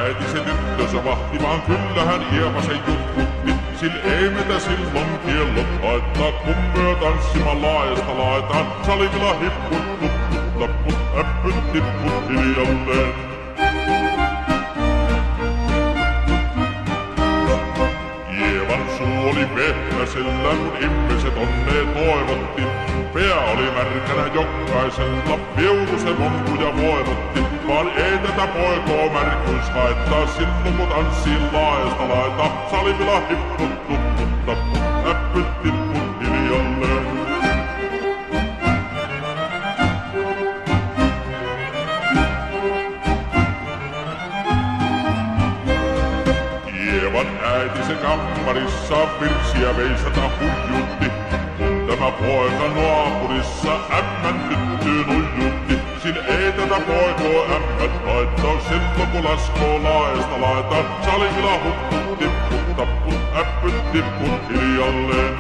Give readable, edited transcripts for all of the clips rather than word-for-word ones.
äiti se tyttönsä vahtimaan, kyllähän Ieva se juttutti. Sil ei metä silloin kiellot haittaa, kun myö tanssimaan laajasta laitaan. Salivilla hipput, tupput, tapput, äppyt, tipput hiljalleen. Ievan suu oli pehmäsellä, kun ihmiset onneen toivotti. Pää oli märkänä jokaisella, viuru se montuja voivotti. Vaan ei tätä poikoo märkyys haittaa, silloin kun tanssii laajasta laita. Salivilla hipput, tupput, tapput, äppyt, tipput hiljalleen. Ievan äiti se kammarissa virsiä veisata huijutti. Tämä poika naapurissa ämmän tyttyyn ujutti. Sin ei tätä poikoo ämmät haittaa, silloin kun laskoo laajasta laitaan. Salivilla hupput, tipput, tapput, äppyt, tipput hiljalleen.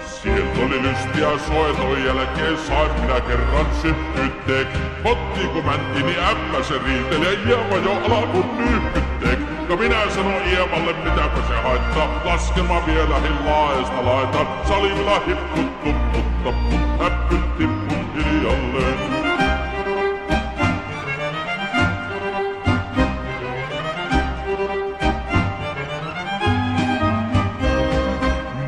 Sieltä oli lystiä soiton jälkeen, sain minä kerran syppytteek. Kotiin kun mänti, niin ämmä se riiteli ja Ieva jo alkuun nyyhkytteek. Ja minä sanon Ievalle, mitäpä se haittaa, laskelma vielä laajasta laitaan. Salivilla hipput, tupput, tapput, äppyt, tipput hiljalleen.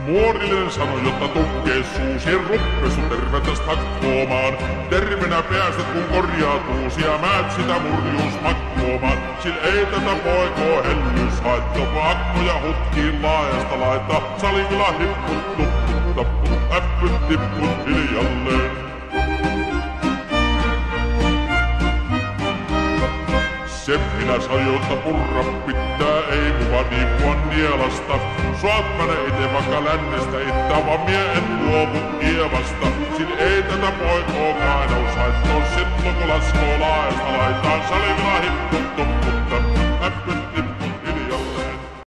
Muorinen sanoi, jotta tukkee suusien ruppesu tervetäs takkoomaan. Tervenä päästät kun korjautuusi ja määt sitä murjuus makkoomaan. Sil ei tätä poikoo hellys haittaa, kun akkoja hutkiin laajasta laittaa. Salivilla hipput, tupput, tapput, äppyt, tipput hiljalleen. Sen minä sain, jotta purra pitää, ei muva niippua nielasta. Saat mänä ite vaikka lännestä ittää, vaan mie en luovu Ievasta. Sin ei tätä poikoo kainaus haittaa, silloin kun laskoo laajasta laitaan. Salivilla hipput,